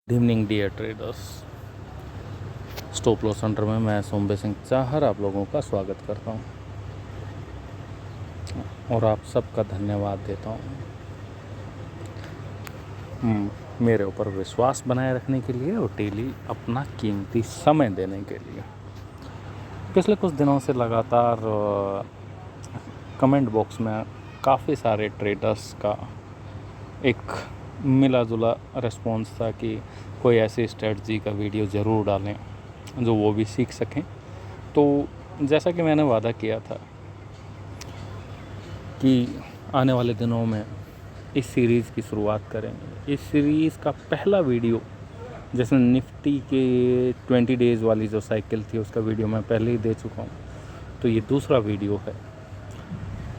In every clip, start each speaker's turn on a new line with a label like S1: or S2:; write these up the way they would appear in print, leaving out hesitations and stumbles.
S1: Good evening dear traders. Stop loss center में मैं सोमबे सिंह चाहर आप लोगों का स्वागत करता हूं और आप सबका धन्यवाद देता हूं मेरे ऊपर विश्वास बनाए रखने के लिए और डेली अपना कीमती समय देने के लिए। पिछले कुछ दिनों से लगातार कमेंट बॉक्स में काफ़ी सारे ट्रेडर्स का एक मिला जुला रिस्पॉन्स था कि कोई ऐसी स्ट्रेटजी का वीडियो ज़रूर डालें जो वो भी सीख सकें। तो जैसा कि मैंने वादा किया था कि आने वाले दिनों में इस सीरीज़ की शुरुआत करेंगे। इस सीरीज़ का पहला वीडियो जिसमें निफ्टी के 20 डेज़ वाली जो साइकिल थी उसका वीडियो मैं पहले ही दे चुका हूँ, तो ये दूसरा वीडियो है।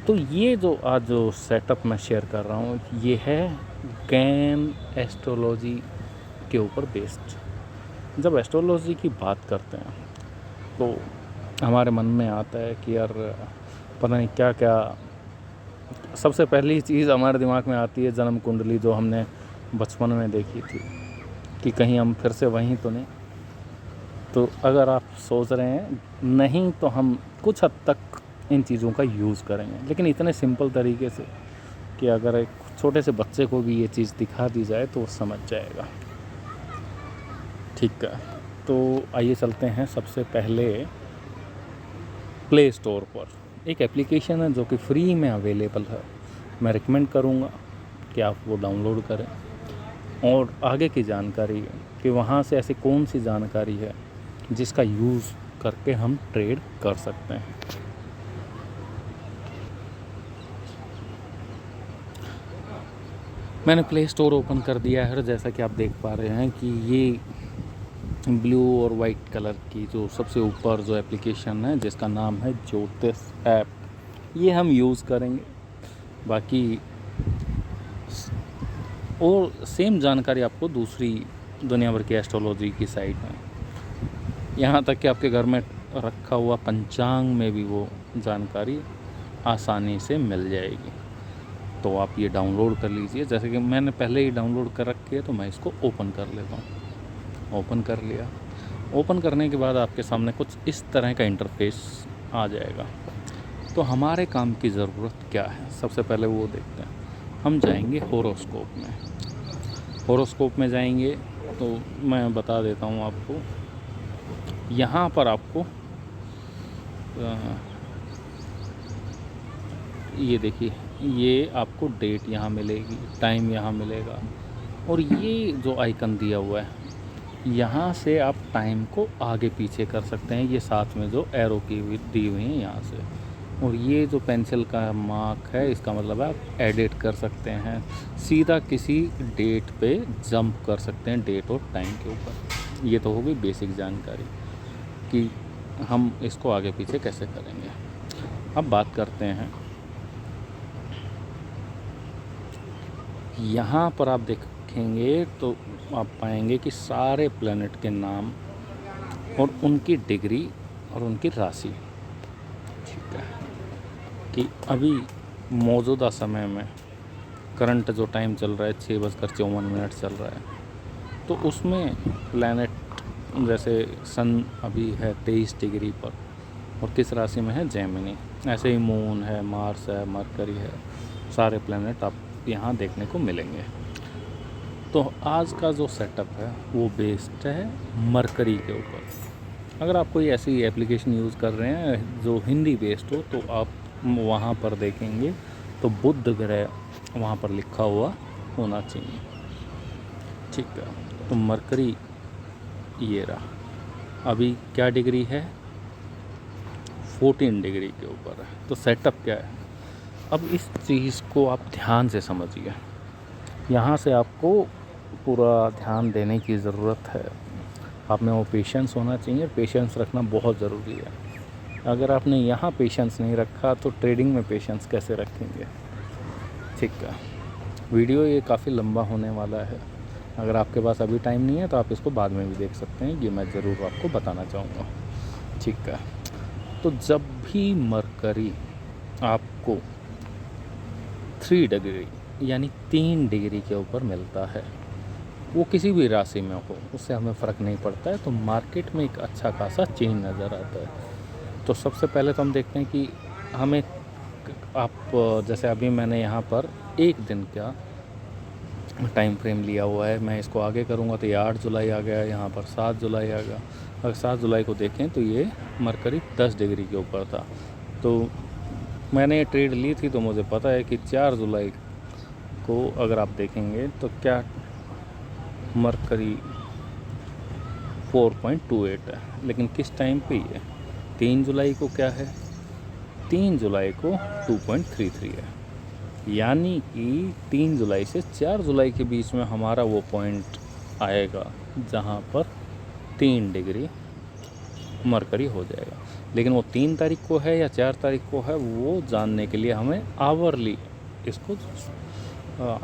S1: तो ये जो आज जो सेटअप मैं शेयर कर रहा हूँ ये है गैन एस्ट्रोलॉजी के ऊपर बेस्ड। जब एस्ट्रोलॉजी की बात करते हैं तो हमारे मन में आता है कि यार पता नहीं क्या क्या। सबसे पहली चीज़ हमारे दिमाग में आती है जन्म कुंडली, जो हमने बचपन में देखी थी कि कहीं हम फिर से वहीं तो नहीं। तो अगर आप सोच रहे हैं नहीं तो हम कुछ हद तक इन चीज़ों का यूज़ करेंगे, लेकिन इतने सिंपल तरीके से कि अगर एक छोटे से बच्चे को भी ये चीज़ दिखा दी जाए तो वो समझ जाएगा। ठीक है, तो आइए चलते हैं सबसे पहले प्ले स्टोर पर। एक एप्लीकेशन है जो कि फ्री में अवेलेबल है। मैं रिकमेंड करूँगा कि आप वो डाउनलोड करें और आगे की जानकारी कि वहाँ से ऐसी कौन सी जानकारी है जिसका यूज़ करके हम ट्रेड कर सकते हैं। मैंने प्ले स्टोर ओपन कर दिया है। जैसा कि आप देख पा रहे हैं कि ये ब्लू और वाइट कलर की जो सबसे ऊपर जो एप्लीकेशन है जिसका नाम है ज्योतिष ऐप, ये हम यूज़ करेंगे। बाकी और सेम जानकारी आपको दूसरी दुनिया भर की एस्ट्रोलॉजी की साइट में, यहाँ तक कि आपके घर में रखा हुआ पंचांग में भी वो जानकारी आसानी से मिल जाएगी। तो आप ये डाउनलोड कर लीजिए। जैसे कि मैंने पहले ही डाउनलोड कर रखी है तो मैं इसको ओपन कर लेता हूँ। ओपन कर लिया। ओपन करने के बाद आपके सामने कुछ इस तरह का इंटरफेस आ जाएगा। तो हमारे काम की ज़रूरत क्या है, सबसे पहले वो देखते हैं। हम जाएंगे होरोस्कोप में। होरोस्कोप में जाएंगे तो मैं बता देता हूँ आपको, यहाँ पर आपको ये देखिए, ये आपको डेट यहाँ मिलेगी, टाइम यहाँ मिलेगा और ये जो आइकन दिया हुआ है यहाँ से आप टाइम को आगे पीछे कर सकते हैं। ये साथ में जो एरो की हुई दी हुई है यहाँ से, और ये जो पेंसिल का मार्क है इसका मतलब है आप एडिट कर सकते हैं, सीधा किसी डेट पे जंप कर सकते हैं, डेट और टाइम के ऊपर। ये तो होगी बेसिक जानकारी कि हम इसको आगे पीछे कैसे करेंगे। अब बात करते हैं, यहाँ पर आप देखेंगे तो आप पाएंगे कि सारे प्लैनेट के नाम और उनकी डिग्री और उनकी राशि। ठीक है, कि अभी मौजूदा समय में करंट जो टाइम चल रहा है 6:54 चल रहा है, तो उसमें प्लैनेट जैसे सन अभी है 23 डिग्री पर और किस राशि में है, जेमिनी। ऐसे ही मून है, मार्स है, मरकरी है, सारे प्लैनेट आप यहाँ देखने को मिलेंगे। तो आज का जो सेटअप है वो बेस्ड है मरकरी के ऊपर। अगर आप कोई ऐसी एप्लीकेशन यूज़ कर रहे हैं जो हिंदी बेस्ड हो तो आप वहाँ पर देखेंगे तो बुध ग्रह वहाँ पर लिखा हुआ होना चाहिए। ठीक है, तो मरकरी ये रहा। अभी क्या डिग्री है, 14 डिग्री के ऊपर है। तो सेटअप क्या है, अब इस चीज़ को आप ध्यान से समझिए। यहाँ से आपको पूरा ध्यान देने की ज़रूरत है। आप में वो पेशेंस होना चाहिए, पेशेंस रखना बहुत ज़रूरी है। अगर आपने यहाँ पेशेंस नहीं रखा तो ट्रेडिंग में पेशेंस कैसे रखेंगे। ठीक है, वीडियो ये काफ़ी लंबा होने वाला है। अगर आपके पास अभी टाइम नहीं है तो आप इसको बाद में भी देख सकते हैं, ये मैं ज़रूर आपको बताना चाहूँगा। ठीक है, तो जब भी मरकरी आपको 3 डिग्री यानी 3 डिग्री के ऊपर मिलता है वो किसी भी राशि में हो, उससे हमें फ़र्क नहीं पड़ता है। तो मार्केट में एक अच्छा खासा चेंज नज़र आता है। तो सबसे पहले तो हम देखते हैं कि हमें आप जैसे अभी मैंने यहाँ पर एक दिन का टाइम फ्रेम लिया हुआ है। मैं इसको आगे करूँगा तो ये 8 जुलाई आ गया, यहाँ पर 7 जुलाई आ गया। अगर 7 जुलाई को देखें तो ये मरकरी 10 डिग्री के ऊपर था। तो मैंने ये ट्रेड ली थी, तो मुझे पता है कि 4 जुलाई को अगर आप देखेंगे तो क्या मरकरी 4.28 है, लेकिन किस टाइम पे ये 3 जुलाई को क्या है, 3 जुलाई को 2.33 है। यानी कि 3 जुलाई से 4 जुलाई के बीच में हमारा वो पॉइंट आएगा जहाँ पर 3 डिग्री मरकरी हो जाएगा। लेकिन वो 3 तारीख को है या 4 तारीख को है, वो जानने के लिए हमें आवरली इसको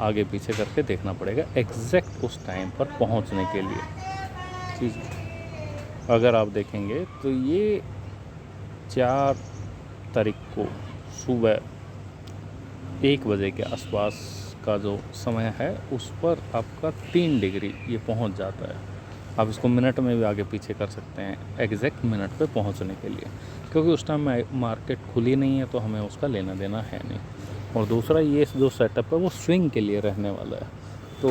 S1: आगे पीछे करके देखना पड़ेगा एग्जैक्ट उस टाइम पर पहुंचने के लिए। ठीक है, अगर आप देखेंगे तो ये 4 तारीख को सुबह 1 बजे के आसपास का जो समय है, उस पर आपका 3 डिग्री ये पहुंच जाता है। आप इसको मिनट में भी आगे पीछे कर सकते हैं एग्जैक्ट मिनट पे पहुंचने के लिए, क्योंकि उस टाइम मार्केट खुली नहीं है तो हमें उसका लेना देना है नहीं। और दूसरा, ये जो सेटअप है वो स्विंग के लिए रहने वाला है, तो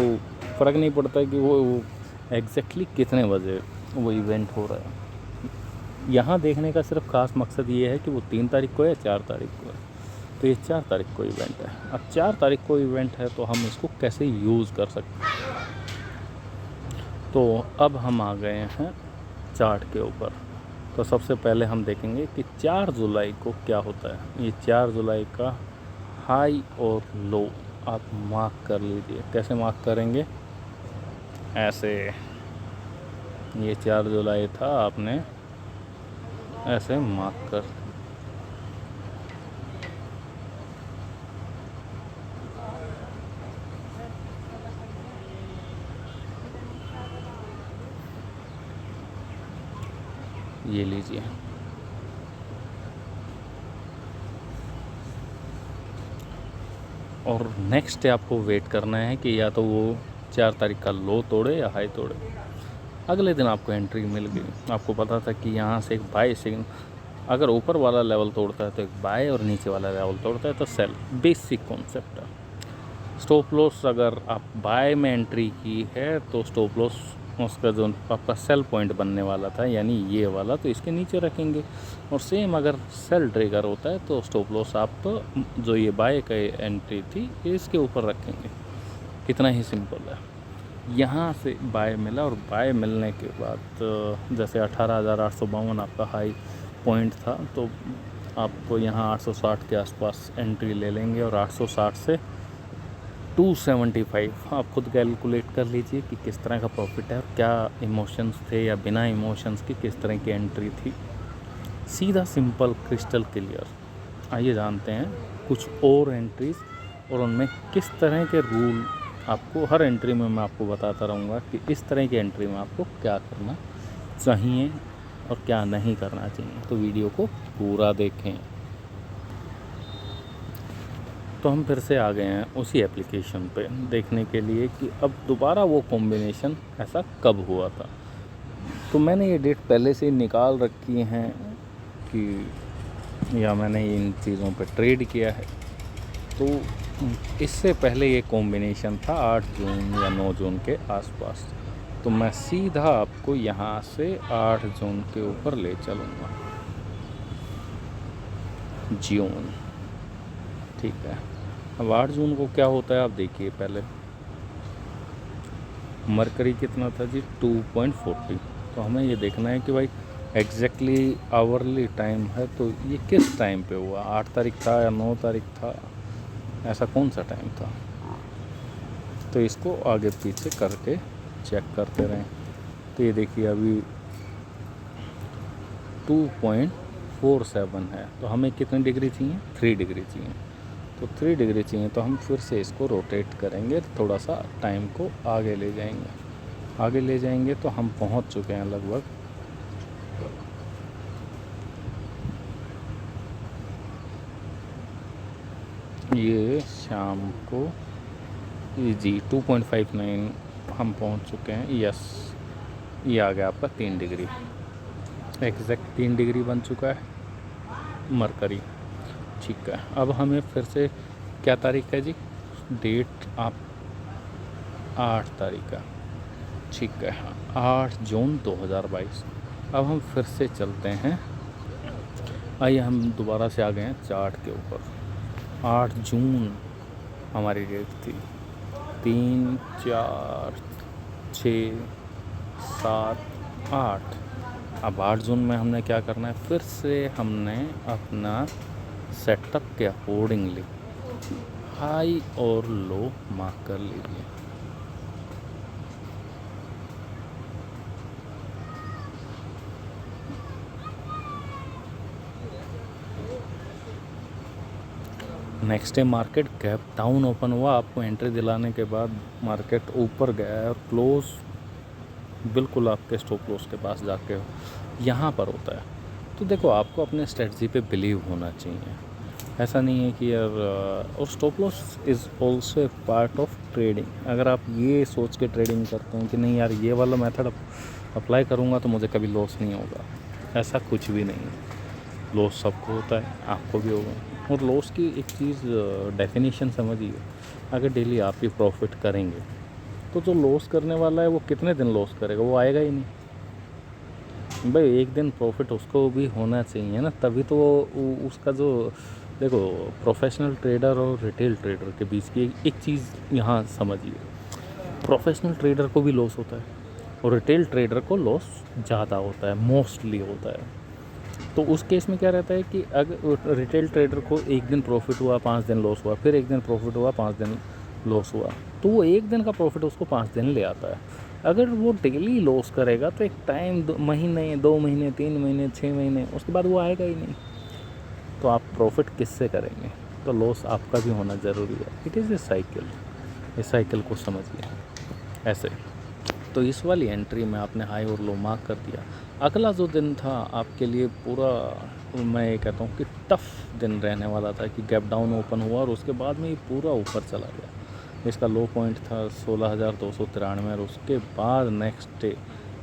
S1: फ़र्क नहीं पड़ता कि वो एग्जैक्टली कितने बजे वो इवेंट हो रहा है। यहाँ देखने का सिर्फ खास मकसद ये है कि वो 3 तारीख को है या 4 तारीख को है। तो ये 4 तारीख को इवेंट है। अब 4 तारीख को इवेंट है तो हम इसको कैसे यूज़ कर सकते हैं। तो अब हम आ गए हैं चार्ट के ऊपर। तो सबसे पहले हम देखेंगे कि 4 जुलाई को क्या होता है। ये 4 जुलाई का हाई और लो आप मार्क कर लीजिए। कैसे मार्क करेंगे, ऐसे, ये 4 जुलाई था, आपने ऐसे मार्क कर, ये लीजिए। और नेक्स्ट डे आपको वेट करना है कि या तो वो 4 तारीख का लो तोड़े या हाई तोड़े। अगले दिन आपको एंट्री मिल गई। आपको पता था कि यहाँ से एक बाय सिग्नल, अगर ऊपर वाला लेवल तोड़ता है तो एक बाय और नीचे वाला लेवल तोड़ता है तो सेल। बेसिक कॉन्सेप्ट है। स्टॉप लॉस, अगर आप बाय में एंट्री की है तो स्टॉप लॉस उसका जो आपका सेल पॉइंट बनने वाला था, यानी ये वाला, तो इसके नीचे रखेंगे। और सेम अगर सेल ट्रिगर होता है तो स्टॉप लॉस आप जो ये बाय का एंट्री थी इसके ऊपर रखेंगे। इतना ही सिंपल है। यहाँ से बाय मिला और बाय मिलने के बाद जैसे 18,852 आपका हाई पॉइंट था, तो आपको यहाँ 860 के आसपास एंट्री ले लेंगे। और 860 से 275 आप खुद कैलकुलेट कर लीजिए कि किस तरह का प्रॉफिट है और क्या इमोशंस थे या बिना इमोशंस की किस तरह की एंट्री थी। सीधा सिंपल क्रिस्टल क्लियर। आइए जानते हैं कुछ और एंट्रीज और उनमें किस तरह के रूल आपको, हर एंट्री में मैं आपको बताता रहूँगा कि इस तरह की एंट्री में आपको क्या करना चाहिए और क्या नहीं करना चाहिए। तो वीडियो को पूरा देखें। तो हम फिर से आ गए हैं उसी एप्लीकेशन पे देखने के लिए कि अब दोबारा वो कॉम्बिनेशन ऐसा कब हुआ था। तो मैंने ये डेट पहले से ही निकाल रखी हैं कि, या मैंने इन चीज़ों पे ट्रेड किया है। तो इससे पहले ये कॉम्बिनेशन था 8 जून या 9 जून के आसपास। तो मैं सीधा आपको यहाँ से 8 जून के ऊपर ले चलूँगा। जून, ठीक है। अब 8 जून को क्या होता है आप देखिए। पहले मरकरी कितना था जी, 2.40। तो हमें ये देखना है कि भाई एग्जैक्टली आवरली टाइम है तो ये किस टाइम पे हुआ, 8 तारीख था या 9 तारीख था, ऐसा कौन सा टाइम था। तो इसको आगे पीछे करके चेक करते रहें। तो ये देखिए अभी 2.47 है, तो हमें कितनी डिग्री चाहिए, 3 डिग्री चाहिए। तो 3 डिग्री चाहिए तो हम फिर से इसको रोटेट करेंगे, थोड़ा सा टाइम को आगे ले जाएंगे। आगे ले जाएंगे तो हम पहुंच चुके हैं लगभग ये शाम को जी 2.59 हम पहुंच चुके हैं। यस, ये आ गया आपका 3 डिग्री, एग्जैक्ट 3 डिग्री बन चुका है मरकरी। ठीक है, अब हमें फिर से क्या तारीख है जी, डेट आप 8 तारीख का, ठीक है, 8 जून 2022। अब हम फिर से चलते हैं, आइए हम दोबारा से आ गए हैं चार्ट के ऊपर। 8 जून हमारी डेट थी, 3 4 6 7 8। अब 8 जून में हमने क्या करना है, फिर से हमने अपना सेटअप के अकॉर्डिंगली हाई और लो मार्क कर लीजिए। Next day market gap down open हुआ, आपको एंट्री दिलाने के बाद मार्केट ऊपर गया है और क्लोज बिल्कुल आपके स्टॉप लॉस के पास जाके यहाँ पर होता है। तो देखो, आपको अपने स्ट्रेटजी पे बिलीव होना चाहिए, ऐसा नहीं है कि यार, और stop loss is also a part of trading. अगर आप ये सोच के ट्रेडिंग करते हैं कि नहीं यार, ये वाला मेथड अप्लाई करूँगा तो मुझे कभी लॉस नहीं होगा, ऐसा कुछ भी नहीं है। लॉस सबको होता है, आपको भी होगा। और लॉस की एक चीज़ डेफिनेशन समझिए, अगर डेली आप ही प्रॉफिट करेंगे तो जो लॉस करने वाला है वो कितने दिन लॉस करेगा, वो आएगा ही नहीं भाई। एक दिन प्रॉफिट उसको भी होना चाहिए ना, तभी तो उसका जो, देखो, प्रोफेशनल ट्रेडर और रिटेल ट्रेडर के बीच की एक चीज़ यहाँ समझिए, प्रोफेशनल ट्रेडर को भी लॉस होता है और रिटेल ट्रेडर को लॉस ज़्यादा होता है, मोस्टली होता है। तो उस केस में क्या रहता है कि अगर रिटेल ट्रेडर को एक दिन प्रॉफिट हुआ, 5 दिन लॉस हुआ, फिर एक दिन प्रॉफिट हुआ, 5 दिन लॉस हुआ, तो वो एक दिन का प्रॉफिट उसको 5 दिन ले आता है। अगर वो डेली लॉस करेगा तो एक टाइम, 2 महीने, 2 महीने, 3 महीने, 6 महीने, उसके बाद वो आएगा ही नहीं। तो आप प्रॉफिट किससे करेंगे? तो लॉस आपका भी होना ज़रूरी है। इट इज़ ए साइकिल, इस साइकिल को समझिए ऐसे। तो इस वाली एंट्री में आपने हाई और लो मार्क कर दिया। अगला जो दिन था आपके लिए पूरा, मैं ये कहता हूँ कि टफ़ दिन रहने वाला था, कि गैप डाउन ओपन हुआ और उसके बाद में ये पूरा ऊपर चला गया। इसका लो पॉइंट था 16,293 और उसके बाद नेक्स्ट डे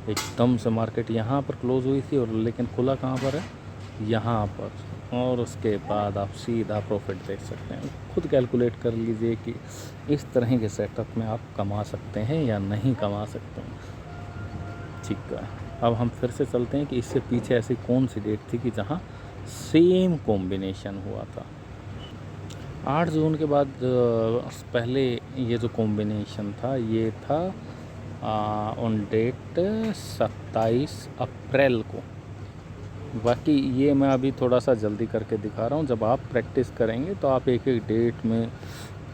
S1: एकदम से मार्केट यहाँ पर क्लोज हुई थी, और लेकिन खुला कहाँ पर है, यहाँ पर। और उसके बाद आप सीधा प्रॉफिट देख सकते हैं। खुद कैलकुलेट कर लीजिए कि इस तरह के सेटअप में आप कमा सकते हैं या नहीं कमा सकते हैं। ठीक है, अब हम फिर से चलते हैं कि इससे पीछे ऐसी कौन सी डेट थी कि जहाँ सेम कॉम्बिनेशन हुआ था। 8 जून के बाद पहले ये जो कॉम्बिनेशन था ये था ऑन डेट 27 अप्रैल को। बाकी ये मैं अभी थोड़ा सा जल्दी करके दिखा रहा हूँ, जब आप प्रैक्टिस करेंगे तो आप एक एक डेट में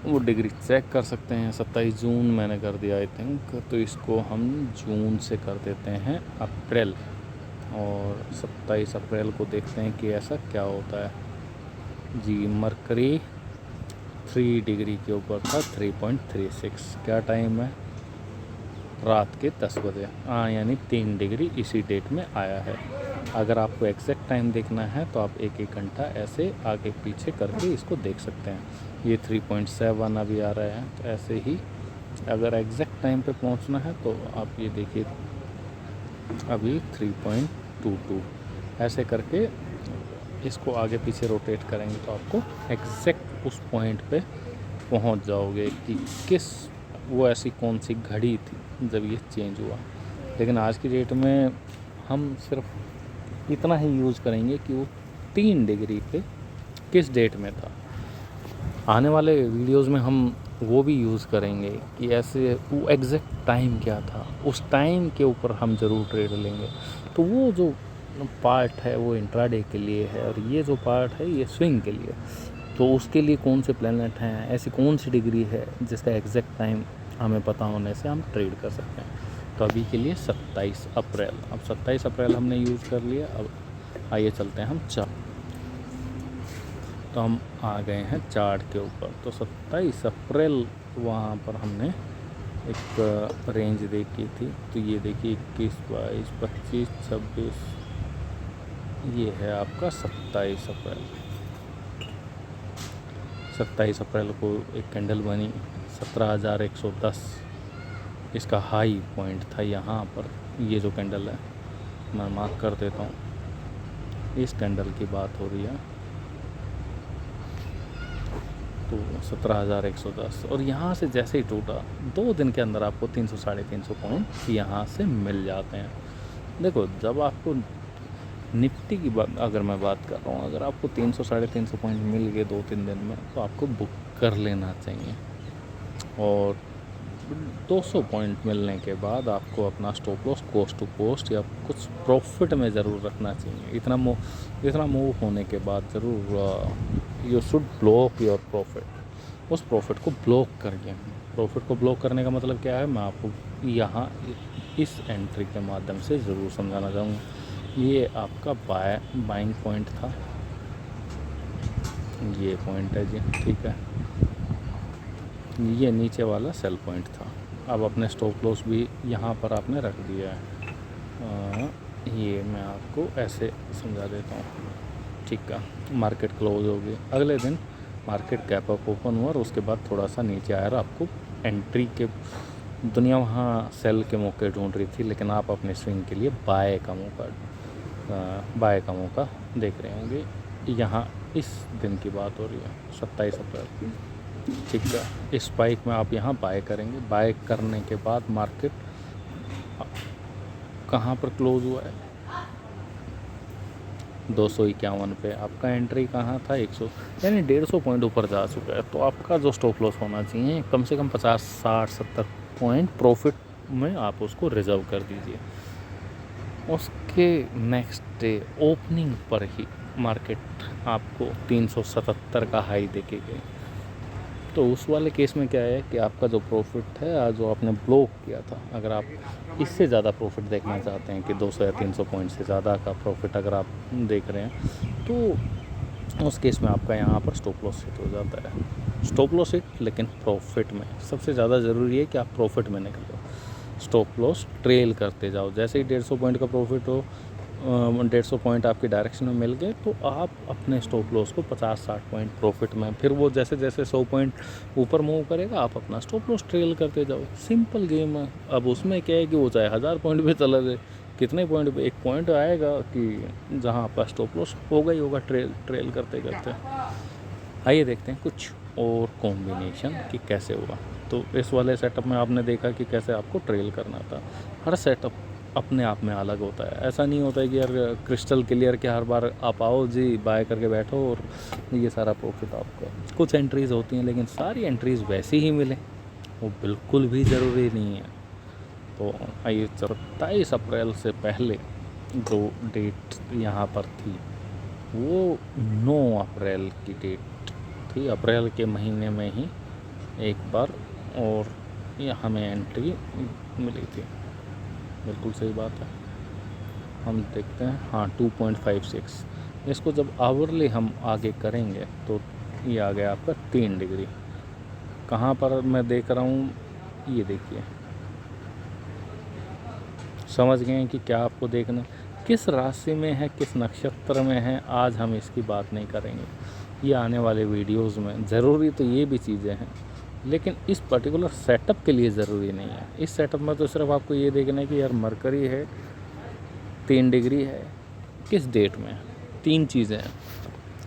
S1: वो डिग्री चेक कर सकते हैं। 27 जून मैंने कर दिया आई थिंक, तो इसको हम जून से कर देते हैं अप्रैल, और 27 अप्रैल को देखते हैं कि ऐसा क्या होता है जी। मरकरी 3 डिग्री के ऊपर था, 3.36। क्या टाइम है, रात के 10 बजे, यानी 3 डिग्री इसी डेट में आया है। अगर आपको एग्जैक्ट टाइम देखना है तो आप एक एक घंटा ऐसे आगे पीछे करके इसको देख सकते हैं। ये 3.7 अभी आ रहा है, तो ऐसे ही अगर एग्जैक्ट टाइम पे पहुंचना है तो आप ये देखिए अभी 3.22, ऐसे करके इसको आगे पीछे रोटेट करेंगे तो आपको एग्जैक्ट उस पॉइंट पे पहुंच जाओगे कि किस, वो ऐसी कौन सी घड़ी थी जब ये चेंज हुआ। लेकिन आज की डेट में हम सिर्फ इतना ही यूज़ करेंगे कि वो 3 डिग्री पे किस डेट में था। आने वाले वीडियोस में हम वो भी यूज़ करेंगे कि ऐसे वो एग्जैक्ट टाइम क्या था, उस टाइम के ऊपर हम ज़रूर ट्रेड लेंगे। तो वो जो पार्ट है वो इंट्राडे के लिए है, और ये जो पार्ट है ये स्विंग के लिए। तो उसके लिए कौन से प्लैनेट हैं, ऐसी कौन सी डिग्री है जिसका एग्जैक्ट टाइम हमें पता होने से हम ट्रेड कर सकते हैं। तो अभी के लिए 27 अप्रैल, अब 27 अप्रैल हमने यूज़ कर लिया। अब आइए चलते हैं हम चार्ट। तो हम आ गए हैं चार्ट के ऊपर। तो 27 अप्रैल वहाँ पर हमने एक रेंज देखी थी, तो ये देखिए 21, 22, 25, 26, ये है आपका 27 अप्रैल। 27 अप्रैल को एक कैंडल बनी 17,110, इसका हाई पॉइंट था यहाँ पर। ये जो कैंडल है मैं मार्क कर देता हूँ, इस कैंडल की बात हो रही है। तो 17,110 और यहाँ से जैसे ही टूटा 2 दिन के अंदर आपको 300 साढ़े 300 पॉइंट यहाँ से मिल जाते हैं। देखो जब आपको निफ्टी की बात अगर मैं बात कर रहा हूँ, अगर आपको 300 साढ़े 300 पॉइंट मिल गए 2-3 दिन में तो आपको बुक कर लेना चाहिए। और 200 पॉइंट मिलने के बाद आपको अपना stop loss cost to cost या कुछ प्रॉफिट में ज़रूर रखना चाहिए। इतना मूव होने के बाद ज़रूर you should block your profit. उस प्रॉफिट को ब्लॉक करिए। प्रॉफिट को ब्लॉक करने का मतलब क्या है, मैं आपको यहाँ इस एंट्री के माध्यम से ज़रूर समझाना चाहूँगा। ये आपका बाइंग पॉइंट था, ये पॉइंट है जी, ठीक है। ये नीचे वाला सेल पॉइंट था। अब अपने स्टॉप लॉस भी यहाँ पर आपने रख दिया है। ये मैं आपको ऐसे समझा देता हूँ, ठीक है। मार्केट क्लोज हो गई, अगले दिन मार्केट गैप अप ओपन हुआ और उसके बाद थोड़ा सा नीचे आया और आपको एंट्री के दुनिया वहाँ सेल के मौके ढूंढ रही थी, लेकिन आप अपने स्विंग के लिए बाय का मौका देख रहे होंगे। यहाँ इस दिन की बात हो रही है 27 अप्रैल की, ठीक है। इस स्पाइक में आप यहाँ बाय करेंगे। बाय करने के बाद मार्केट कहाँ पर क्लोज हुआ है, 251 पे। आपका एंट्री कहाँ था, 100 यानी 150 पॉइंट ऊपर जा चुका है। तो आपका जो स्टॉप लॉस होना चाहिए कम से कम 50 60 70 पॉइंट प्रॉफिट में आप उसको रिजर्व कर दीजिए। उसके नेक्स्ट डे ओपनिंग पर ही मार्केट आपको 377 का हाई देके गई। तो उस वाले केस में क्या है कि आपका जो प्रॉफिट है जो आपने ब्लॉक किया था, अगर आप इससे ज़्यादा प्रॉफिट देखना चाहते हैं कि 200 या 300 पॉइंट से ज़्यादा का प्रॉफिट अगर आप देख रहे हैं, तो उस केस में आपका यहाँ पर स्टॉप लॉस हिट हो जाता है। स्टॉप लॉस हिट लेकिन प्रॉफिट में। सबसे ज़्यादा ज़रूरी है कि आप प्रॉफिट में निकलो, स्टॉप लॉस ट्रेल करते जाओ। जैसे ही 150 पॉइंट का प्रॉफिट हो, 150 पॉइंट आपकी डायरेक्शन में मिल गए, तो आप अपने स्टॉप लॉस को 50-60 पॉइंट प्रॉफिट में, फिर वो जैसे जैसे 100 पॉइंट ऊपर मूव करेगा आप अपना स्टॉप लॉस ट्रेल करते जाओ। सिंपल गेम है। अब उसमें क्या है कि वो चाहे 1000 पॉइंट भी चला जाए, कितने पॉइंट पे, एक पॉइंट आएगा कि जहाँ आपका स्टॉप लॉस होगा ही होगा ट्रेल करते करते। आइए देखते हैं कुछ और कॉम्बिनेशन कि कैसे हुआ। तो इस वाले सेटअप में आपने देखा कि कैसे आपको ट्रेल करना था। हर सेटअप अपने आप में अलग होता है। ऐसा नहीं होता है कि यार क्रिस्टल क्लियर के हर बार आप आओ जी बाय करके बैठो और ये सारा प्रॉफिट आपका। कुछ एंट्रीज़ होती हैं लेकिन सारी एंट्रीज़ वैसी ही मिले, वो बिल्कुल भी ज़रूरी नहीं है। तो आइए 27 अप्रैल से पहले जो डेट यहाँ पर थी वो 9 अप्रैल की डेट थी। अप्रैल के महीने में ही एक बार और ये हमें एंट्री मिली थी। बिल्कुल सही बात है। हम देखते हैं, हाँ 2.56। इसको जब आवरली हम आगे करेंगे तो ये आ गया आपका 3 डिग्री। कहाँ पर मैं देख रहा हूँ, ये देखिए, समझ गए हैं कि क्या आपको देखना, किस राशि में है, किस नक्षत्र में है। आज हम इसकी बात नहीं करेंगे, ये आने वाले वीडियोस में। ज़रूरी तो ये भी चीज़ें हैं लेकिन इस पर्टिकुलर सेटअप के लिए ज़रूरी नहीं है। इस सेटअप में तो सिर्फ आपको ये देखना है कि यार मरकरी है 3 डिग्री है, किस डेट में है, 3 चीज़ें हैं,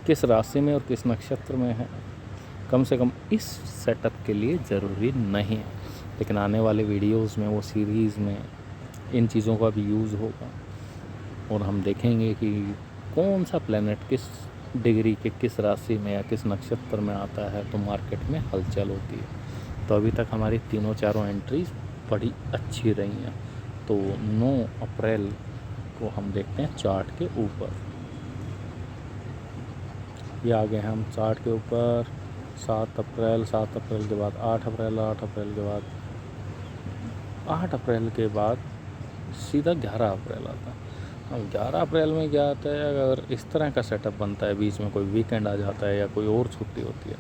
S1: किस राशि में और किस नक्षत्र में है। कम से कम इस सेटअप के लिए ज़रूरी नहीं है, लेकिन आने वाले वीडियोस में वो सीरीज़ में इन चीज़ों का भी यूज़ होगा और हम देखेंगे कि कौन सा प्लैनेट किस डिग्री के किस राशि में या किस नक्षत्र में आता है तो मार्केट में हलचल होती है। तो अभी तक हमारी तीनों चारों एंट्रीज बड़ी अच्छी रही हैं। तो 9 अप्रैल को हम देखते हैं चार्ट के ऊपर। ये आ गए हैं हम चार्ट के ऊपर। 7 अप्रैल के बाद 8 अप्रैल, 8 अप्रैल के बाद 8 अप्रैल के बाद सीधा 11 अप्रैल आता है। अब 11 अप्रैल में क्या आता है, अगर इस तरह का सेटअप बनता है, बीच में कोई वीकेंड आ जाता है या कोई और छुट्टी होती है,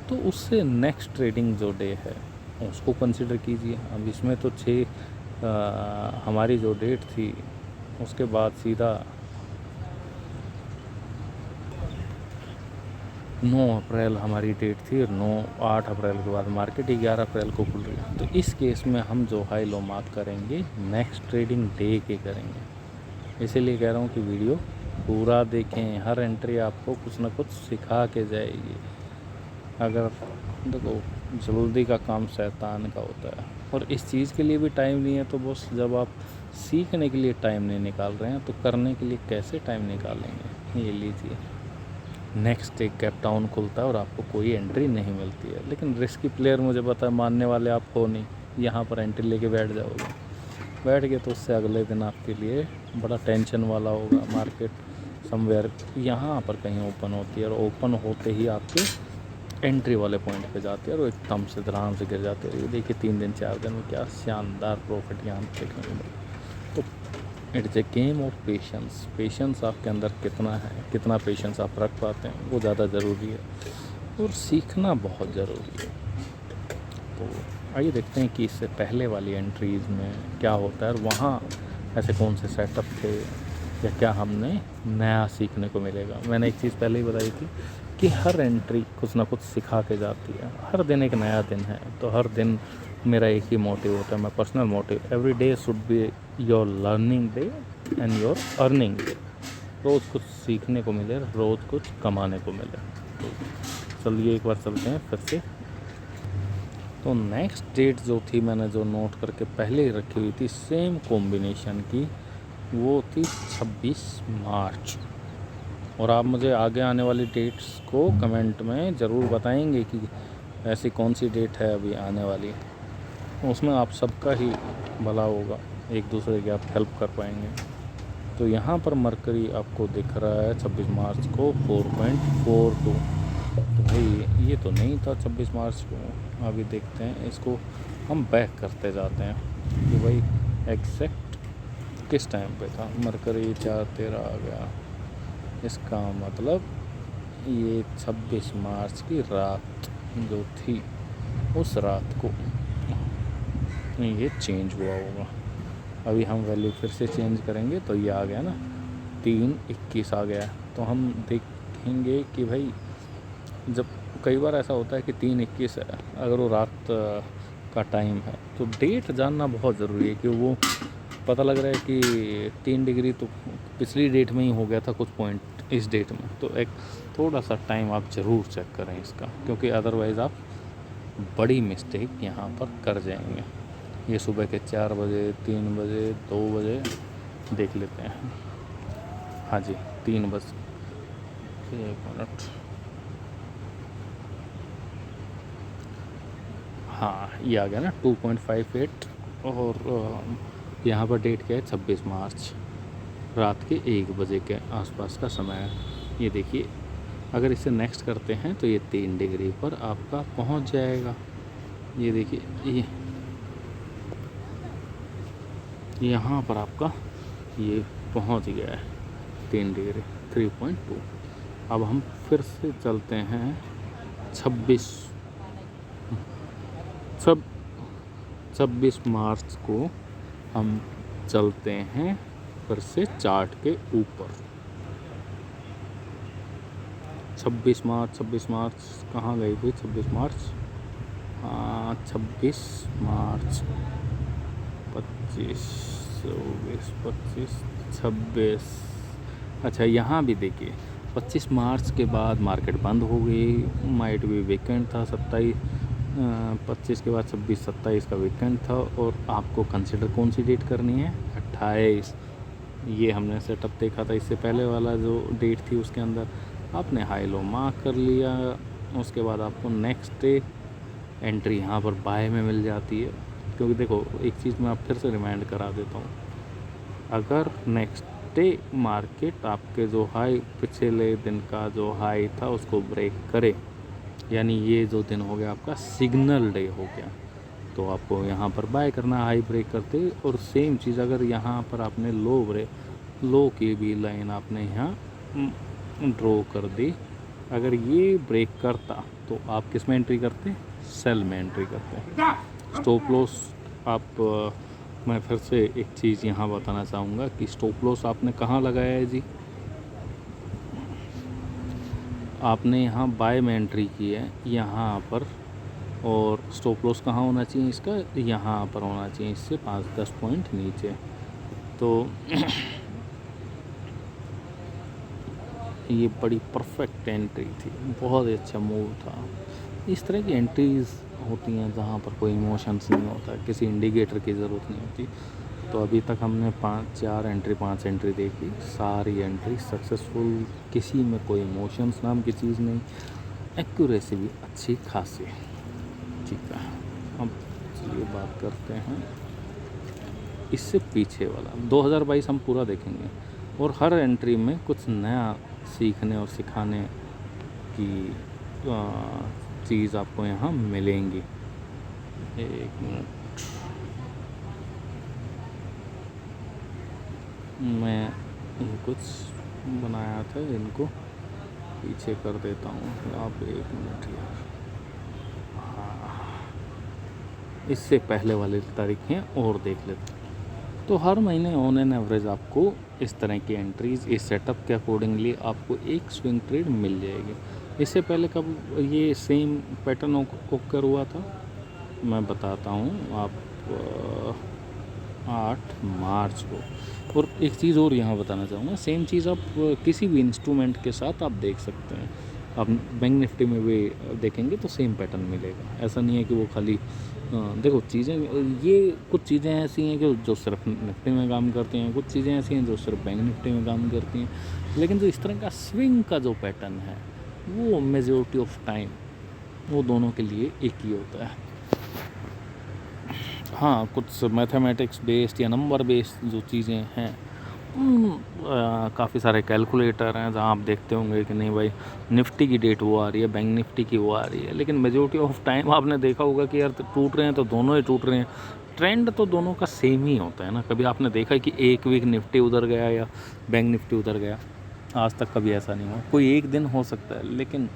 S1: तो उससे नेक्स्ट ट्रेडिंग जो डे है उसको कंसिडर कीजिए। अब इसमें तो 6 हमारी जो डेट थी उसके बाद सीधा 9 अप्रैल हमारी डेट थी और 8 अप्रैल के बाद मार्केट 11 अप्रैल को खुल रही है। तो इस केस में हम जो हाई लो मार्क करेंगे नेक्स्ट ट्रेडिंग डे के करेंगे। इसीलिए कह रहा हूँ कि वीडियो पूरा देखें, हर एंट्री आपको कुछ ना कुछ सिखा के जाएगी। अगर देखो जल्दी का काम शैतान का होता है, और इस चीज़ के लिए भी टाइम नहीं है। तो बस जब आप सीखने के लिए टाइम नहीं निकाल रहे हैं तो करने के लिए कैसे टाइम निकालेंगे। ये लीजिए, नेक्स्ट एक गैप डाउन खुलता है और आपको कोई एंट्री नहीं मिलती है। लेकिन रिस्की प्लेयर मुझे पता है, मानने वाले आप हो नहीं। यहाँ पर एंट्री लेके बैठ जाओगे, बैठ गए तो उससे अगले दिन आपके लिए बड़ा टेंशन वाला होगा। मार्केट समवेयर यहाँ पर कहीं ओपन होती है और ओपन होते ही आपके एंट्री वाले पॉइंट पे जाती है और एकदम से धड़ाम से गिर जाती है। ये देखिए 3 दिन 4 दिन में क्या शानदार प्रॉफिट यहाँ देखने को मिला। तो it's a game of patience. Patience आपके अंदर कितना है, कितना पेशेंस आप रख पाते हैं, वो ज़्यादा ज़रूरी है, और सीखना बहुत ज़रूरी है। तो आइए देखते हैं कि इससे पहले वाली एंट्रीज़ में क्या होता है और वहाँ ऐसे कौन से सेटअप थे या क्या हमने नया सीखने को मिलेगा। मैंने एक चीज़ पहले ही बताई थी कि हर एंट्री कुछ ना कुछ सिखा के जाती है। हर दिन एक नया दिन है, तो हर दिन मेरा एक ही मोटिव होता है, मैं personal motive, every day should be your learning day and your earning day. रोज़ कुछ सीखने को मिले, रोज़ कुछ कमाने को मिले। तो चलिए एक बार चलते हैं फिर से। तो नेक्स्ट डेट जो थी मैंने जो नोट करके पहले ही रखी हुई थी सेम कॉम्बिनेशन की, वो थी 26 मार्च। और आप मुझे आगे आने वाली डेट्स को कमेंट में ज़रूर बताएंगे कि ऐसी कौन सी डेट है अभी आने वाली। उसमें आप सबका ही भला होगा, एक दूसरे की आप हेल्प कर पाएंगे। तो यहाँ पर मरकरी आपको दिख रहा है 26 मार्च को 4.42। तो भाई ये तो नहीं था 26 मार्च को। अभी देखते हैं, इसको हम बैक करते जाते हैं कि भाई एग्जैक्ट किस टाइम पे था। मरकरी 4.13 आ गया, इसका मतलब ये 26 मार्च की रात जो थी उस रात को ये चेंज हुआ होगा। अभी हम वैल्यू फिर से चेंज करेंगे तो ये आ गया ना 3.21 आ गया। तो हम देखेंगे कि भाई जब कई बार ऐसा होता है कि 3.21 है, अगर वो रात का टाइम है तो डेट जानना बहुत ज़रूरी है कि वो पता लग रहा है कि 3 डिग्री तो पिछली डेट में ही हो गया था कुछ पॉइंट इस डेट में। तो एक थोड़ा सा टाइम आप ज़रूर चेक करें इसका, क्योंकि अदरवाइज़ आप बड़ी मिस्टेक यहाँ पर कर जाएंगे। ये सुबह के 4 बजे, 3 बजे, 2 बजे देख लेते हैं। हाँ जी 3 बजे, 1 मिनट, हाँ ये आ गया ना 2.58। और यहाँ पर डेट क्या है 26 मार्च, रात के 1 बजे के आसपास का समय है। ये देखिए अगर इसे नेक्स्ट करते हैं तो ये 3 डिग्री पर आपका पहुँच जाएगा। ये देखिए ये यहाँ पर आपका ये पहुँच गया है 3 डिग्री 3.2। अब हम फिर से चलते हैं 26 मार्च को हम चलते हैं फिर से चार्ट के ऊपर। 26 मार्च कहाँ गई भाई 26 मार्च? हाँ 26 मार्च 25, 24, 25, 26। अच्छा यहाँ भी देखिए 25 मार्च के बाद मार्केट बंद हो गई, माइट भी वीकेंड था 25 के बाद 26, 27 का वीकेंड था। और आपको कंसिडर कौन सी डेट करनी है 28। ये हमने सेटअप देखा था इससे पहले वाला जो डेट थी, उसके अंदर आपने हाई लो मार्क कर लिया। उसके बाद आपको नेक्स्ट डे एंट्री यहाँ पर बाय में मिल जाती है। क्योंकि देखो एक चीज़ मैं आप फिर से रिमाइंड करा देता हूँ, अगर नेक्स्ट डे मार्केट आपके जो हाई पिछले दिन का जो हाई था उसको ब्रेक करे, यानी ये जो दिन हो गया आपका सिग्नल डे हो गया, तो आपको यहाँ पर बाय करना हाई ब्रेक करते। और सेम चीज़ अगर यहाँ पर आपने लो की भी लाइन आपने यहाँ ड्रॉ कर दी, अगर ये ब्रेक करता तो आप किस में एंट्री करते? सेल में एंट्री करते। स्टॉप लॉस आप मैं फिर से एक चीज़ यहाँ बताना चाहूँगा कि स्टॉप लॉस आपने कहाँ लगाया है जी? आपने यहाँ बाय में एंट्री की है यहाँ पर, और स्टॉप लॉस कहाँ होना चाहिए इसका, यहाँ पर होना चाहिए, इससे 5-10 पॉइंट नीचे। तो ये बड़ी परफेक्ट एंट्री थी, बहुत ही अच्छा मूव था। इस तरह की एंट्रीज़ होती हैं जहाँ पर कोई इमोशंस नहीं होता, किसी इंडिकेटर की ज़रूरत नहीं होती। तो अभी तक हमने 5 एंट्री देखी, सारी एंट्री सक्सेसफुल, किसी में कोई इमोशंस नाम की चीज़ नहीं, एक्यूरेसी भी अच्छी खासी। ठीक है, अब चलिए बात करते हैं इससे पीछे वाला 2022 हम पूरा देखेंगे, और हर एंट्री में कुछ नया सीखने और सिखाने की चीज़ आपको यहाँ मिलेंगी। एक मिनट, मैं ये कुछ बनाया था, इनको पीछे कर देता हूँ, आप 1 मिनट यार। हाँ, इससे पहले वाली तारीखें और देख लेते हैं। तो हर महीने ऑन एन एवरेज आपको इस तरह की एंट्रीज़ इस सेटअप के अकॉर्डिंगली आपको एक स्विंग ट्रेड मिल जाएगी। इससे पहले कब ये सेम पैटर्न ओकर हुआ था मैं बताता हूँ आप, 8 मार्च को। और एक चीज़ और यहाँ बताना चाहूँगा, सेम चीज़ आप किसी भी इंस्ट्रूमेंट के साथ आप देख सकते हैं। आप बैंक निफ्टी में भी देखेंगे तो सेम पैटर्न मिलेगा। ऐसा नहीं है कि वो खाली देखो चीज़ें, ये कुछ चीज़ें ऐसी हैं कि जो सिर्फ निफ्टी में काम करती हैं, कुछ चीज़ें ऐसी हैं जो सिर्फ बैंक निफ्टी में काम करती हैं, लेकिन जो इस तरह का स्विंग का जो पैटर्न है वो मेजॉरिटी ऑफ टाइम वो दोनों के लिए एक ही होता है। हाँ, कुछ मैथमेटिक्स बेस्ड या नंबर बेस्ड जो चीज़ें हैं, काफ़ी सारे कैलकुलेटर हैं जहाँ आप देखते होंगे कि नहीं भाई निफ्टी की डेट वो आ रही है, बैंक निफ्टी की वो आ रही है, लेकिन मेजॉरिटी ऑफ टाइम आपने देखा होगा कि यार टूट रहे हैं तो दोनों ही टूट रहे हैं, ट्रेंड तो दोनों का सेम ही होता है ना। कभी आपने देखा है कि एक वीक निफ्टी उधर गया या बैंक निफ्टी उधर गया? आज तक कभी ऐसा नहीं हुआ। कोई एक दिन हो सकता है, लेकिन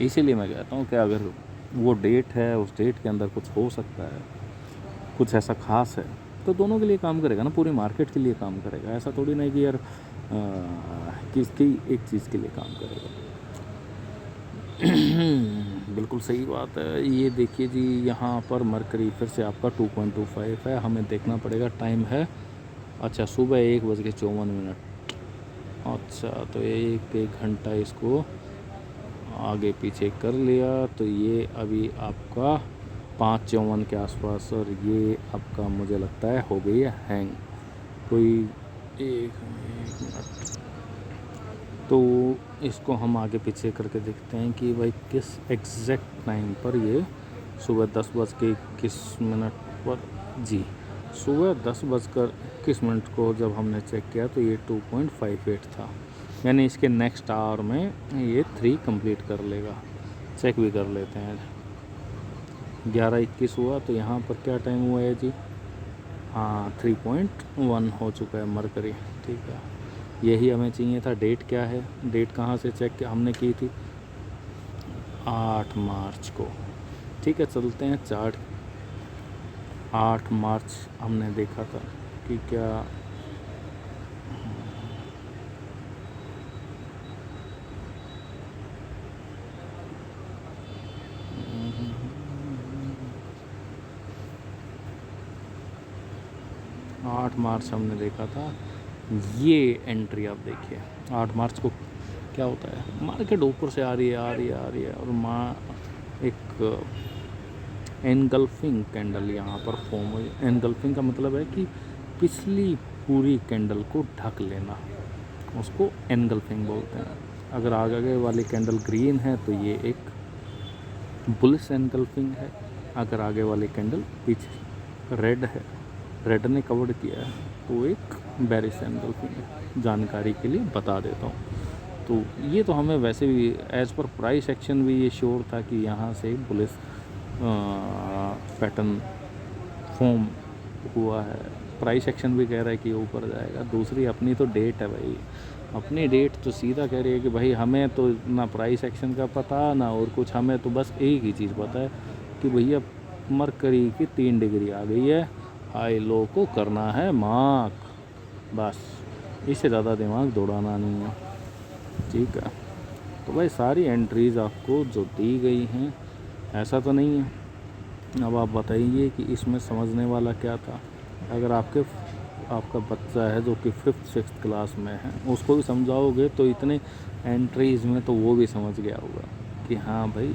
S1: इसीलिए मैं कहता हूँ कि अगर वो डेट है, उस डेट के अंदर कुछ हो सकता है, कुछ ऐसा खास है, तो दोनों के लिए काम करेगा ना, पूरी मार्केट के लिए काम करेगा। ऐसा थोड़ी नहीं कि यार किसकी एक चीज़ के लिए काम करेगा। बिल्कुल सही बात है। ये देखिए जी, यहाँ पर मरकरी फिर से आपका 2.25 है, हमें देखना पड़ेगा। टाइम है अच्छा सुबह 1:54। अच्छा, तो एक घंटा इसको आगे पीछे कर लिया, तो ये अभी आपका 5:54 के आसपास, और ये आपका मुझे लगता है हो गई है हैंग। कोई एक मिनट, तो इसको हम आगे पीछे करके देखते हैं कि भाई किस एग्जैक्ट टाइम पर ये सुबह 10:21 पर, जी सुबह 10:21 को जब हमने चेक किया तो ये 2.58 था, यानी इसके नेक्स्ट आवर में ये 3 कंप्लीट कर लेगा। चेक भी कर लेते हैं। 11:21 हुआ, तो यहाँ पर क्या टाइम हुआ है जी? हाँ, 3.1 हो चुका है मरकरी। ठीक है, यही हमें चाहिए था। डेट क्या है? डेट कहाँ से चेक हमने की थी? 8 मार्च को। ठीक है, चलते हैं चार्ट। 8 मार्च हमने देखा था कि क्या 8 मार्च हमने देखा था। ये एंट्री आप देखिए, 8 मार्च को क्या होता है, मार्केट ऊपर से आ रही है और एक एनगल्फिंग कैंडल यहाँ पर फॉर्म हुई। एनगल्फिंग का मतलब है कि पिछली पूरी कैंडल को ढक लेना, उसको एनगल्फिंग बोलते हैं। अगर आगे वाली कैंडल ग्रीन है तो ये एक बुलिश एनगल्फिंग है, अगर आगे वाली कैंडल पीछे रेड है, रेड ने कवर किया है, तो एक बेरिश एनगल्फिंग है। जानकारी के लिए बता देता हूँ। तो ये तो हमें वैसे भी एज़ पर प्राइस एक्शन भी ये श्योर था कि यहाँ से बुलिश पैटर्न फॉर्म हुआ है। प्राइस एक्शन भी कह रहा है कि ऊपर जाएगा। दूसरी अपनी तो डेट है भाई, अपनी डेट तो सीधा कह रही है कि भाई हमें तो ना प्राइस एक्शन का पता ना और कुछ, हमें तो बस एक ही चीज़ पता है कि भैया मरकरी की 3 डिग्री आ गई है, हाई लो को करना है मार्क, बस इससे ज़्यादा दिमाग दौड़ाना नहीं है। ठीक है, तो भाई सारी एंट्रीज़ आपको जो दी गई हैं, ऐसा तो नहीं है। अब आप बताइए कि इसमें समझने वाला क्या था। अगर आपका बच्चा है जो कि 5th-6th क्लास में है, उसको भी समझाओगे तो इतने एंट्रीज़ में तो वो भी समझ गया होगा कि हाँ भाई,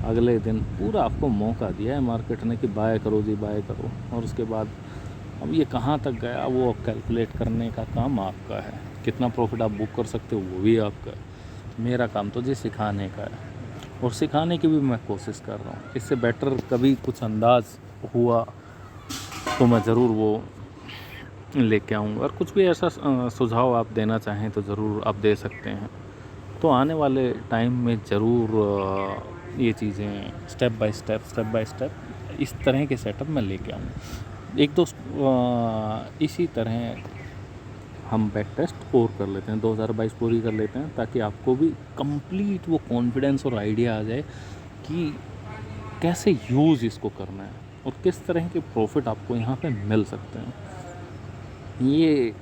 S1: अगले दिन पूरा आपको मौका दिया है मार्केट ने कि बाय करो जी, बाय करो। और उसके बाद अब ये कहाँ तक गया वो कैलकुलेट करने का काम आपका है। कितना प्रॉफिट आप बुक कर सकते हो वो भी आपका है। मेरा काम तो जी सिखाने का है, और सिखाने की भी मैं कोशिश कर रहा हूँ। इससे बेटर कभी कुछ अंदाज़ हुआ तो मैं ज़रूर वो लेके आऊँगा। और कुछ भी ऐसा सुझाव आप देना चाहें तो ज़रूर आप दे सकते हैं। तो आने वाले टाइम में ज़रूर ये चीज़ें स्टेप बाय स्टेप इस तरह के सेटअप मैं लेके आऊँगा। एक दो इसी तरह हम बैक टेस्ट और कर लेते हैं, 2022 पूरी कर लेते हैं, ताकि आपको भी कंप्लीट वो कॉन्फिडेंस और आइडिया आ जाए कि कैसे यूज़ इसको करना है और किस तरह के प्रॉफिट आपको यहाँ पे मिल सकते हैं। ये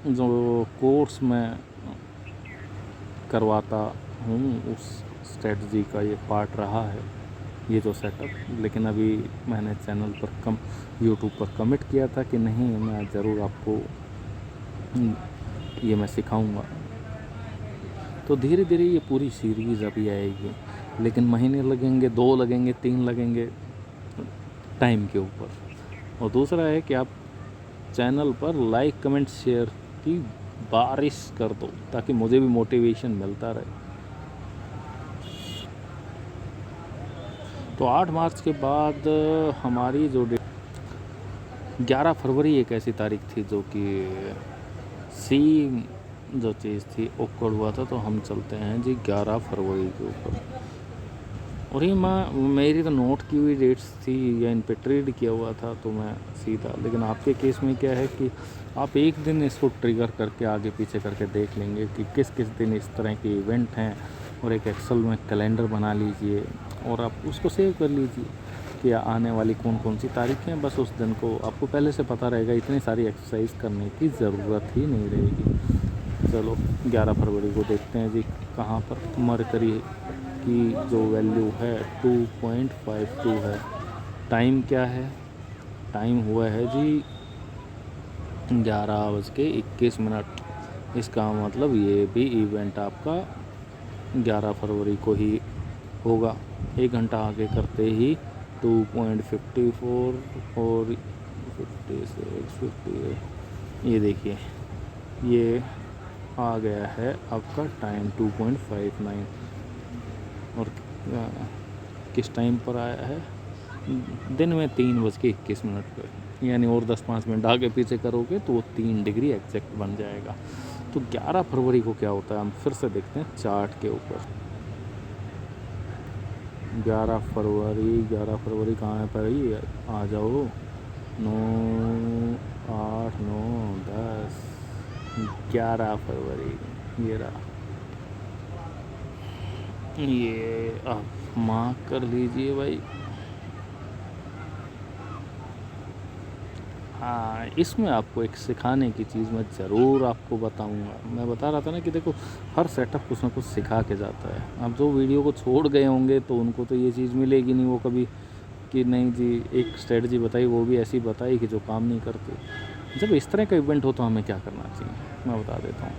S1: जो कोर्स मैं करवाता हूँ उस स्ट्रेटजी का ये पार्ट रहा है, ये जो सेटअप। लेकिन अभी मैंने चैनल पर यूट्यूब पर कमिट किया था कि नहीं, मैं ज़रूर आपको ये मैं सिखाऊंगा। तो धीरे धीरे ये पूरी सीरीज़ अभी आएगी, लेकिन महीने लगेंगे, 2 लगेंगे, 3 लगेंगे, टाइम के ऊपर। और दूसरा है कि आप चैनल पर लाइक कमेंट शेयर की बारिश कर दो, ताकि मुझे भी मोटिवेशन मिलता रहे। तो 8 मार्च के बाद हमारी जो 11 फरवरी एक ऐसी तारीख थी जो कि जो चीज़ थी ऑकवर्ड हुआ था। तो हम चलते हैं जी 11 फरवरी के ऊपर। और ये मेरी तो नोट की हुई डेट्स थी या इन पे ट्रेड किया हुआ था, तो मैं सीधा। लेकिन आपके केस में क्या है कि आप एक दिन इसको ट्रिगर करके आगे पीछे करके देख लेंगे कि किस किस दिन इस तरह के इवेंट हैं, और एक एक्सेल में कैलेंडर बना लीजिए और आप उसको सेव कर लीजिए कि आने वाली कौन कौन सी तारीखें। बस उस दिन को आपको पहले से पता रहेगा, इतनी सारी एक्सरसाइज करने की ज़रूरत ही नहीं रहेगी। चलो 11 फरवरी को देखते हैं जी कहाँ पर मरकरी की जो वैल्यू है 2.52 है। टाइम क्या है? टाइम हुआ है जी 11:21। इसका मतलब ये भी इवेंट आपका 11 फरवरी को ही होगा। 1 घंटा आगे करते ही 2.54 और 56, 58, ये देखिए ये आ गया है आपका टाइम 2.59। और किस टाइम पर आया है? दिन में 3:21 पर। यानी और 10-5 मिनट आगे पीछे करोगे तो वो 3 डिग्री एग्जैक्ट बन जाएगा। तो 11 फरवरी को क्या होता है हम फिर से देखते हैं चार्ट के ऊपर। 11 फरवरी कहाँ है पर ही आ जाओ। 9, 8, 9, 10, 11 फरवरी ये रहा। ये आप मार्क कर लीजिए भाई। हाँ, इसमें आपको एक सिखाने की चीज़ मैं ज़रूर आपको बताऊंगा। मैं बता रहा था ना कि देखो हर सेटअप कुछ ना कुछ सिखा के जाता है। आप जो वीडियो को छोड़ गए होंगे तो उनको तो ये चीज़ मिलेगी नहीं, वो कभी कि नहीं जी एक स्ट्रेटजी बताई, वो भी ऐसी बताई कि जो काम नहीं करती। जब इस तरह का इवेंट हो तो हमें क्या करना चाहिए मैं बता देता हूँ।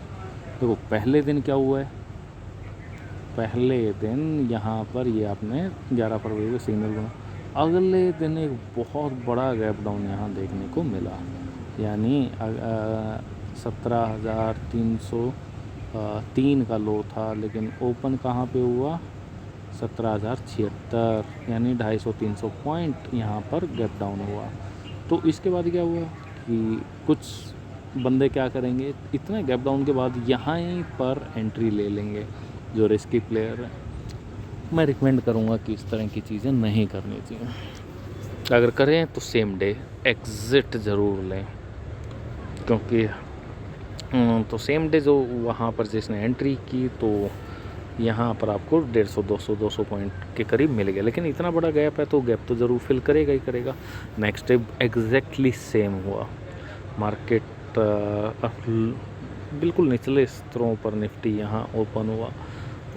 S1: देखो पहले दिन क्या हुआ है, पहले दिन यहाँ पर ये आपने 11 फरवरी को सिग्नल बना। अगले दिन एक बहुत बड़ा गैप डाउन यहाँ देखने को मिला, यानी 17,303 का लो था, लेकिन ओपन कहाँ पे हुआ? 17,076, यानी 250-300 पॉइंट यहाँ पर गैप डाउन हुआ। तो इसके बाद क्या हुआ कि कुछ बंदे क्या करेंगे, इतने गैप डाउन के बाद यहाँ पर एंट्री ले लेंगे जो रिस्की प्लेयर है। मैं रिकमेंड करूँगा कि इस तरह की चीज़ें नहीं करनी चाहिए। अगर करें तो सेम डे एग्ज़िट ज़रूर लें, क्योंकि तो सेम डे जो वहाँ पर जिसने एंट्री की तो यहाँ पर आपको 150, 200 पॉइंट के करीब मिल गया। लेकिन इतना बड़ा गैप है तो गैप तो ज़रूर फिल करेगा ही करेगा। नेक्स्ट डे एग्जैक्टली सेम हुआ। मार्केट बिल्कुल निचले स्तरों पर निफ्टी यहाँ ओपन हुआ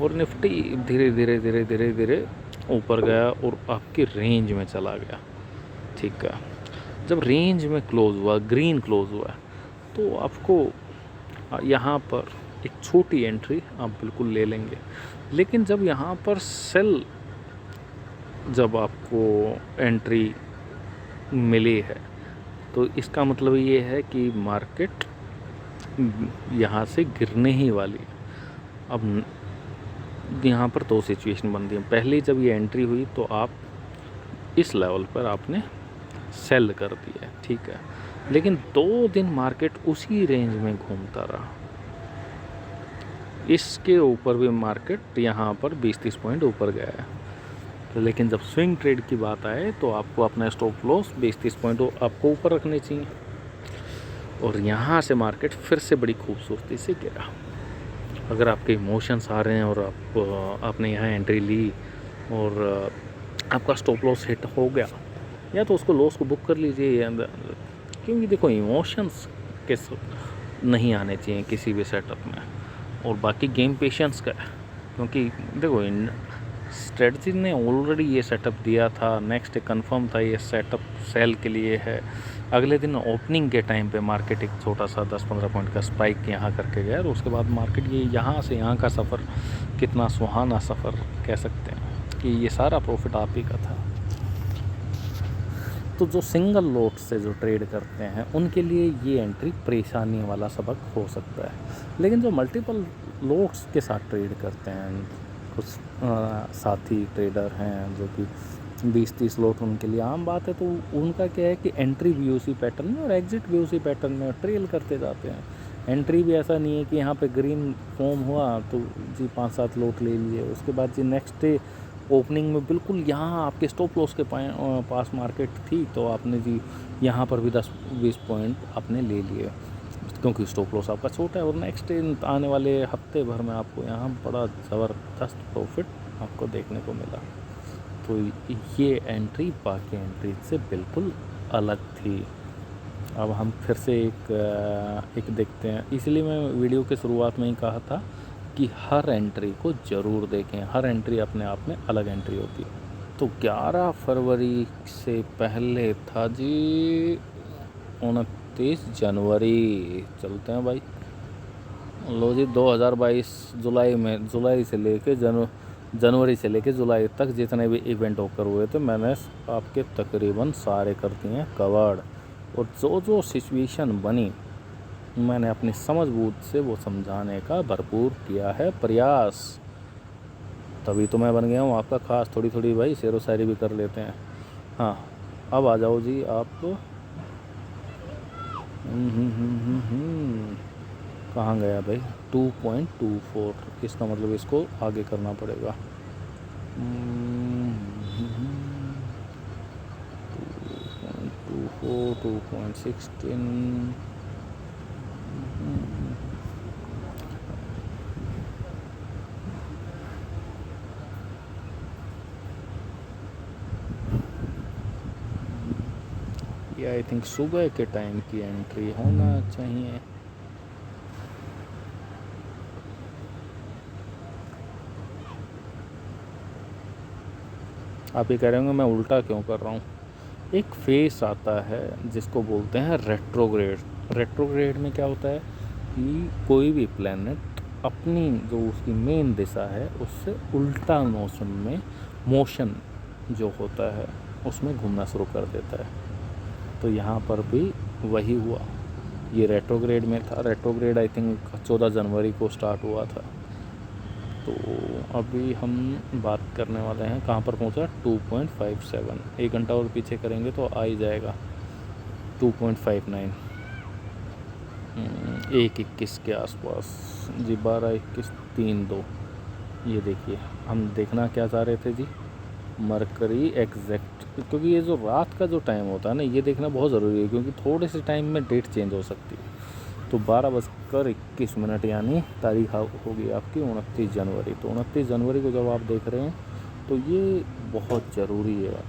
S1: और निफ्टी धीरे धीरे धीरे धीरे धीरे ऊपर गया और आपकी रेंज में चला गया। ठीक है, जब रेंज में क्लोज़ हुआ, ग्रीन क्लोज़ हुआ, तो आपको यहाँ पर एक छोटी एंट्री आप बिल्कुल ले लेंगे। लेकिन जब यहाँ पर सेल, जब आपको एंट्री मिली है, तो इसका मतलब ये है कि मार्केट यहाँ से गिरने ही वाली है। अब यहाँ पर दो सिचुएशन बनती हैं। पहले जब ये एंट्री हुई तो आप इस लेवल पर आपने सेल कर दिया, ठीक है, लेकिन 2 दिन मार्केट उसी रेंज में घूमता रहा। इसके ऊपर भी मार्केट यहाँ पर 20-30 पॉइंट ऊपर गया है। तो लेकिन जब स्विंग ट्रेड की बात आए तो आपको अपना स्टॉप लॉस 20-30 पॉइंट आपको ऊपर रखने चाहिए। और यहाँ से मार्केट फिर से बड़ी खूबसूरती से गिरा। अगर आपके इमोशंस आ रहे हैं और आपने यहाँ एंट्री ली और आपका स्टॉप लॉस हिट हो गया, या तो उसको लॉस को बुक कर लीजिए, क्योंकि देखो इमोशंस किस नहीं आने चाहिए किसी भी सेटअप में। और बाकी गेम पेशेंस का है, क्योंकि देखो स्ट्रेटजी ने ऑलरेडी ये सेटअप दिया था, नेक्स्ट डे कंफर्म था ये सेटअप सेल के लिए है। अगले दिन ओपनिंग के टाइम पे मार्केट एक छोटा सा 10-15 पॉइंट का स्पाइक यहाँ करके गया और उसके बाद मार्केट ये यहाँ से यहाँ का सफ़र कितना सुहाना सफ़र कह सकते हैं कि ये सारा प्रॉफिट आप ही का था। तो जो सिंगल लोट से जो ट्रेड करते हैं उनके लिए ये एंट्री परेशानी वाला सबक हो सकता है। लेकिन जो मल्टीपल लोट्स के साथ ट्रेड करते हैं, कुछ साथी ट्रेडर हैं जो कि 20-30 लोट उनके लिए आम बात है, तो उनका क्या है कि एंट्री भी उसी पैटर्न में और एग्जिट भी उसी पैटर्न में ट्रेल करते जाते हैं। एंट्री भी ऐसा नहीं है कि यहाँ पे ग्रीन फॉर्म हुआ तो जी 5-7 लोट ले लिए, उसके बाद जी नेक्स्ट डे ओपनिंग में बिल्कुल यहाँ आपके स्टॉप लॉस के पास मार्केट थी तो आपने जी यहाँ पर भी 10-20 पॉइंट आपने ले लिए, क्योंकि स्टॉप लॉस आपका छोटा है। और नेक्स्ट डे आने वाले हफ्ते भर में आपको यहाँ बड़ा ज़बरदस्त प्रॉफिट आपको देखने को मिला। तो ये एंट्री बाकी एंट्री से बिल्कुल अलग थी। अब हम फिर से एक देखते हैं, इसलिए मैं वीडियो के शुरुआत में ही कहा था कि हर एंट्री को ज़रूर देखें, हर एंट्री अपने आप में अलग एंट्री होती है। तो 11 फरवरी से पहले था जी 29 जनवरी। चलते हैं भाई, लो जी 2022 जुलाई से लेके जनवरी से लेके जुलाई तक जितने भी इवेंट होकर हुए थे मैंने आपके तकरीबन सारे कर दिए हैं कवर्ड। और जो सिचुएशन बनी मैंने अपनी समझ बूझ से वो समझाने का भरपूर किया है प्रयास, तभी तो मैं बन गया हूँ आपका खास। थोड़ी थोड़ी भाई शेरो शायरी भी कर लेते हैं। हाँ, अब आ जाओ जी आप तो। कहाँ गया भाई 2.24, इसका मतलब इसको आगे करना पड़ेगा। 2.24, 2.16, ये आई थिंक सुबह के टाइम की एंट्री होना चाहिए। आप ये कह रहे होंगे मैं उल्टा क्यों कर रहा हूँ। एक फेस आता है जिसको बोलते हैं रेट्रोग्रेड। रेट्रोग्रेड में क्या होता है कि कोई भी प्लैनेट अपनी जो उसकी मेन दिशा है उससे उल्टा मोशन जो होता है उसमें घूमना शुरू कर देता है। तो यहाँ पर भी वही हुआ, ये रेट्रोग्रेड में था। रेट्रोग्रेड आई थिंक 14 जनवरी को स्टार्ट हुआ था। तो अभी हम बात करने वाले हैं कहाँ पर पहुँचा, 2.57। 1 घंटा और पीछे करेंगे तो आ ही जाएगा 2.59। 1:21 के आसपास जी, 12:21.32। ये देखिए, हम देखना क्या चाह रहे थे जी, मरकरी एग्जैक्ट, क्योंकि ये जो रात का जो टाइम होता है ना ये देखना बहुत ज़रूरी है, क्योंकि थोड़े से टाइम में डेट चेंज हो सकती है। तो 12:21 यानी तारीख होगी आपकी 29 जनवरी। तो 29 जनवरी को जब आप देख रहे हैं तो ये बहुत ज़रूरी है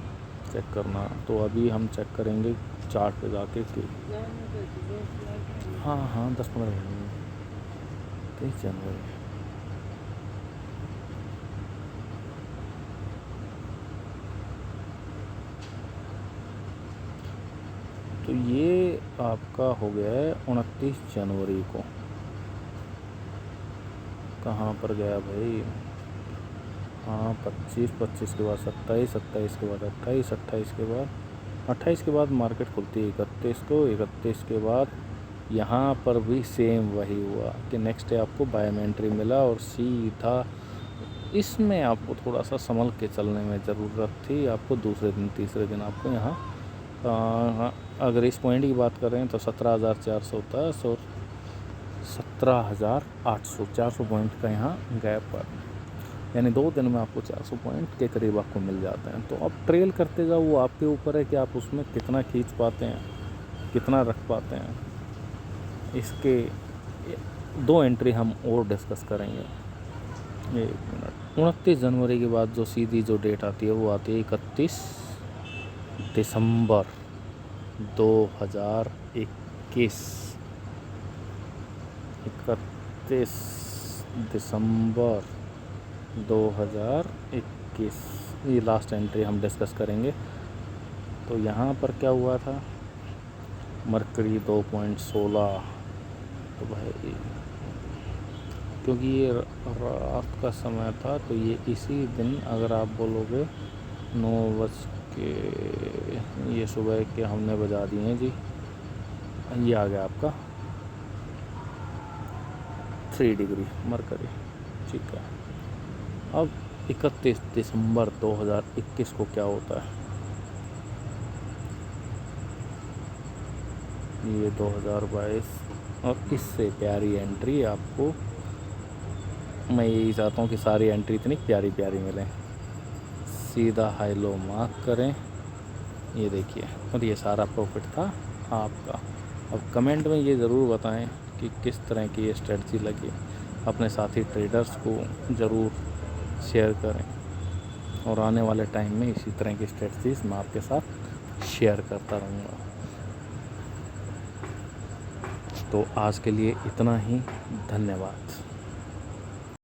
S1: चेक करना। तो अभी हम चेक करेंगे चार्ट पे जाके कि हाँ 10-15 मिनट 23 जनवरी तो ये आपका हो गया है 29 जनवरी को। कहाँ पर गया भाई? हाँ 25 के बाद 27 के बाद 28 के बाद 28 के बाद मार्केट खुलती है 31 को। 31 के बाद यहाँ पर भी सेम वही हुआ कि नेक्स्ट डे आपको बाय में एंट्री मिला और सीधा इसमें आपको थोड़ा सा संभल के चलने में ज़रूरत थी। आपको दूसरे दिन तीसरे दिन आपको यहाँ अगर इस पॉइंट की बात करें तो 17,410 और 17,800 400 पॉइंट का यहाँ गैप पर, यानी 2 दिन में आपको 400 पॉइंट के करीब आपको मिल जाते हैं। तो अब ट्रेल करते जाओ, वो आपके ऊपर है कि आप उसमें कितना खींच पाते हैं, कितना रख पाते हैं। इसके 2 एंट्री हम और डिस्कस करेंगे। 1 मिनट। 29 जनवरी के बाद जो सीधी जो डेट आती है वो आती है 31 दिसंबर 2021। 31 दिसंबर 2021 ये लास्ट एंट्री हम डिस्कस करेंगे। तो यहाँ पर क्या हुआ था? मरकरी 2.16। तो भाई क्योंकि ये रात का समय था तो ये इसी दिन अगर आप बोलोगे 9 बज के, ये सुबह के हमने बजा दिए हैं जी। ये आ गया आपका 3 डिग्री मरकरी। ठीक है, अब 31 दिसंबर 2021 को क्या होता है? ये 2022 और इससे प्यारी एंट्री आपको, मैं यही चाहता हूँ कि सारी एंट्री इतनी प्यारी प्यारी मिलें। सीधा हाई लो मार्क करें, ये देखिए, और ये सारा प्रॉफिट था आपका। अब कमेंट में ये ज़रूर बताएं कि किस तरह की ये स्ट्रेटजी लगी। अपने साथी ट्रेडर्स को ज़रूर शेयर करें और आने वाले टाइम में इसी तरह की स्ट्रेटजीज मैं आपके साथ शेयर करता रहूँगा। तो आज के लिए इतना ही, धन्यवाद।